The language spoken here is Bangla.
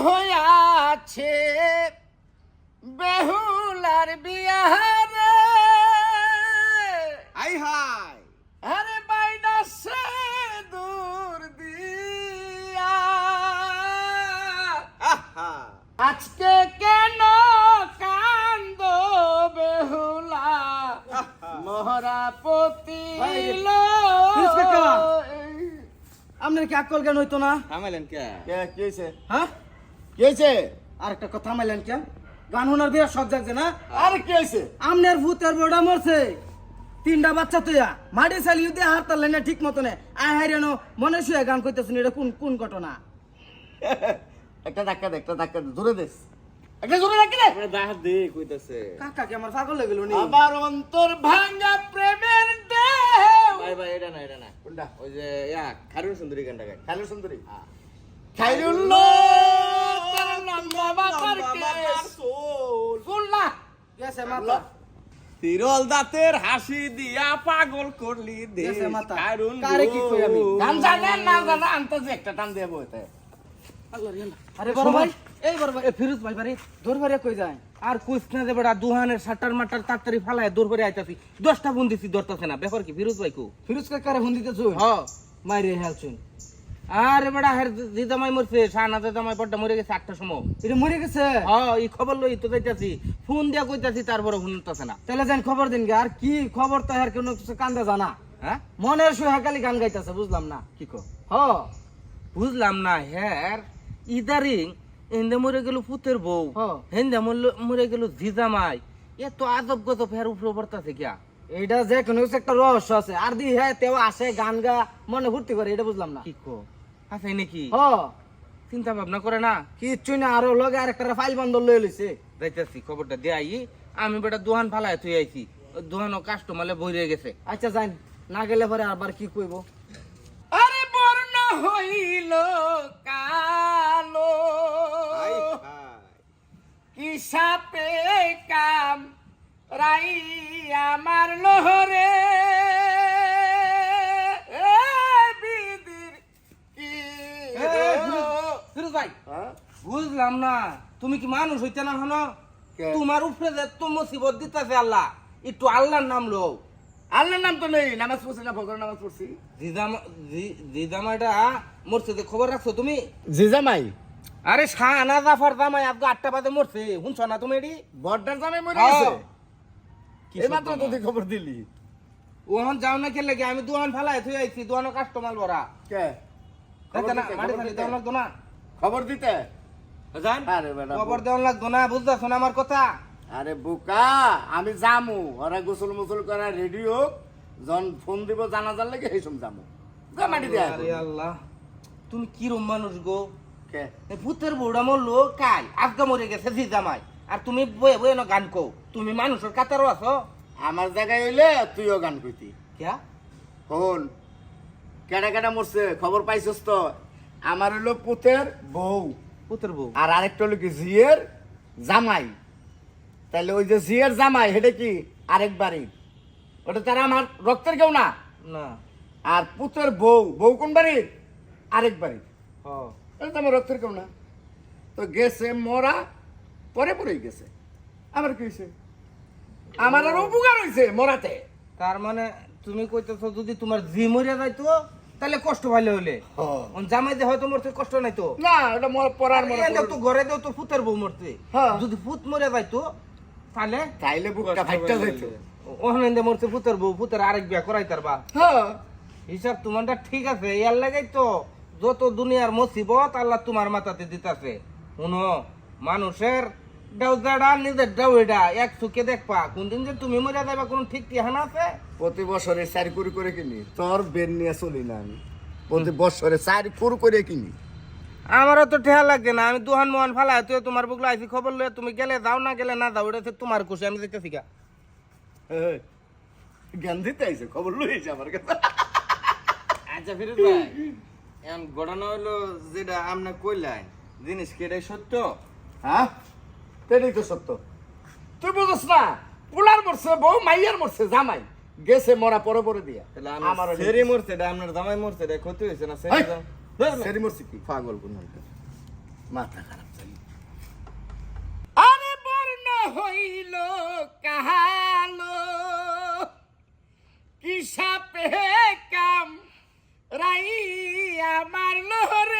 হইয়াছে বেহুলার বিয়ারে আই হাই আরে বাইনা সে দূর দিয়া আহা আজকে কেন কান্দ বেহুলা মহরা পতিল আপনার কি আকল জ্ঞান হইতো না? থামাইলেন কে কি হয়েছে হ্যাঁ, কি হয়েছে আর একটা কথা মাইলেন কেন? গান শোনার বিয়ে সব জাগছে না? আরে কি হয়েছে আমনের ভূতের বড়া মরছে, 3টা বাচ্চা তুইয়া মাটি চালিয়ে দিয়ে হাত তারলেন না ঠিক মতনে। আয় হাই রেনো মনে শুয়ে গান কইতেছেন, এটা কোন কোন ঘটনা? একটা ধাক্কা দে, একটা ধাক্কা দে, জোরে দেস, একটা জোরে ধাক্কা দে। আপনি দাহাত দিয়ে কইতাছে কাকা কি আমার পাগল হয়ে গেল নি? আবার অন্তর ভাঙা প্রেমের ঢেউ। ভাই ভাই এটা না কোনটা? ওই যে ইয়া খারুন সুন্দরী গানটা গায় খাইলুর সুন্দরী খাইলুল তার লম্বা বাবার কেস ফুল্লা গেছে মাথা, তিরল দাঁতের হাসি দিয়া পাগল করলি দে গেছে মাথা। খারুন কারে কি কই আমি? গান জানে না জানে আনতে যে একটা টান দিয়ে বইতে আরে বড় ভাই, এই বড় ভাই, এ ফিরোজ ভাই বাড়ি দৌড় ভরে কই যায়? আর কুইস না দে বেড়া দুহানের সাটার মাটার তাড়াতাড়ি ফালায় দূর করে আইতাছি 10টা ফোন দিছি ধরতাছে না ব্যাপার কি ফিরোজ ভাই কো ফিরোজ কাকারে ফোন দিতেছ? হ মাইরে হেলছুন, আরে বেড়া হের দিদামাই মরছে শাহনাজে জামাই পড়টা মরে গেছে 8টার সময় এটা মরে গেছে? এই খবর লই তো যাইতাছি ফোন দিয়া কইতাছি তারপরে শুনতাছে না তাহলে যান খবর দিন গে। আর কি খবর তো আর কোনো কিছু কান্দা জানা? হ্যাঁ মনের সুহাকালি গান গাইতেছে, বুঝলাম না। কি কো হ, বুঝলাম না হ্যার ইদারিং এন্দে মরে গেল পুতের বউ হ্যাঁ। হেন্দে মরে গেল জিজামাই এত আজব গজব হের উপরে পড়তাছে কিয়া এইটা যে কোনো কিছু একটা রহস্য আছে। আর দি হ্যাঁ তেও আসে গান গা মনে ফুর্তি করে, এটা বুঝলাম না। কি কো আছে নাকি হ, চিন্তা ভাবনা করে না কিচ্ছু না, আরো লগে আর একটা ফাইল বন্ধ লয়ে লইছে। যাইতাছি খবরটা দিয়ে আই আমি বেটা দোকান ফালায় থই আইছি দোকানও কাস্টমারে বইরে গেছে আচ্ছা যাই, না গেলে পরে আবার কি কইব? আরে বর্ণ হইল কালো আই হাই কি সাপে কাম রাই আমার লোহরে এ বিদির কি ফিরোজ ভাই হ্যাঁ? বুঝলাম না তুমি কি মানুষ হইতে না হনো কে? তোমার উপরে যে তো মুসিবত দিতেছে আল্লাহ একটু আল্লাহর নাম লো আল্লাহর নাম তো নেই, নামাজ পড়ছি না, ফজর নামাজ পড়ছি। জিজামাইটা মরছে যে খবর রাখছো তুমি জিজামাই আরে শাহানা জাফর জামাই আজকে 8টা বাজে মরছে শুনছো না তুমি এটি বড়টার জামাই মরে হ্যাঁ। গেছে। কি এই মাত্র সর্বনাশ। তো তুই খবর দিলি। ওহন যাও না খেলে আমি দোকান ফালাই থই আইছি দোকানও কাস্টমার ভরা কে দেখতে না খবর মাটি দিতে, খালি খবর দেওয়ান দিতে। লাগতো না খবর দিতে জান আরে বেটা খবর দেওয়ান লাগতো না বুঝতেছো না আমার কথা আরে বুকা আমি যামু ওরা গোসল মুসল করা রেডি হোক, যখন ফোন দিব জানাজার লাগে এই সব যামু যা মাটি দিয়ে আরে আল্লাহ তুমি কিরম মানুষ গো কে এই ভূতের বউটা মরলো কাল আজকে মরে গেছে জিজামাই আর তুমি বয়ে বয়ে না গান কও তুমি মানুষের কাতারও আছো আমার জায়গায় হইলে তুইও গান কইতি। কিয়া কোন কেডা কেডা মরছে খবর পাইছস তো? আমার হইলো পুতের বউ ভূতের বউ আর আরেকটা হলো কি জিয়ের জামাই। তাহলে ওই যে জিয়ের জামাই সেটা কি আরেক বাড়ি, ওটা তারা আমার রক্তের কেউ না। না আর পুতের বউ, বউ কোন বাড়ির? আরেক বাড়ির। হ এটা তো আমার রক্তের কেউ না। তো গেছে মরা, পরে পরেই গেছে। আমার কি হয়েছে? আমার আর উপকার হয়েছে মরাতে। তার মানে তুমি কইতেছো যদি তোমার জি মরিয়া যাইতো তাহলে কষ্ট পাইলে হইলে জামাই দে হয়তো মরতে কষ্ট নাই তো না এটা পরার মনে তো ঘরে দেও তো ফুতের বউ মরতে হ্যাঁ। যদি ফুত মরে যাইতো তাহলে তাইলে বুকটা ফাইটটা যাইতো। ওখানে মরছে ফুতের বউ ফুতের আরেক বিয়া করাই তারবা হ্যাঁ হিসাব তোমারটা ঠিক আছে ইয়ার লাগাই তো যত দুনিয়ার মুসিবত আল্লাহ তোমার মাথাতে দিতাছে শুনো মানুষের ডাউজাডা নিজের ডাউডা এক চুকে দেখবা কোনদিন যে তুমি মরে যাইবা কোন ঠিক ঠিকানা আছে প্রতি বছরে 4 কুড়ি করে কিনি, তোর বেন নিয়ে চলি না আমি। প্রতি বছরে 4 কুড়ি করে কিনি। আমারও তো ঠেয়া লাগে না আমি দুহান মোহান ফালাই তুই তোমার বুকলা আইসি খবর লয়ে তুমি গেলে যাও না গেলে না যাও এটা হচ্ছে তোমার খুশি আমি যেতেছি গা এই, জ্ঞান দিতে আইছে, খবর লইছে আমার কাছে। আচ্ছা ফিরোজ ভাই এখন ঘটনা হইলো যেটা আপনি কইলেন জিনিস কি এটাই সত্য হ্যাঁ এটাই তো সত্য। তুই বুঝছ না, পোলার মরছে বউ, মাইয়ার মরছে জামাই, গেছে মরা পরে পরে দিয়া। তাহলে আমার আমার সেরি মরছে এটা আপনার জামাই মরছে এটা ক্ষতি হয়েছে না সেরি সেরি মরছে কি পাগল কোন মাথা খারাপ চাই আরে বর্ণ হইল কাহালো কি সাপে কাম রাই আমার লোহরে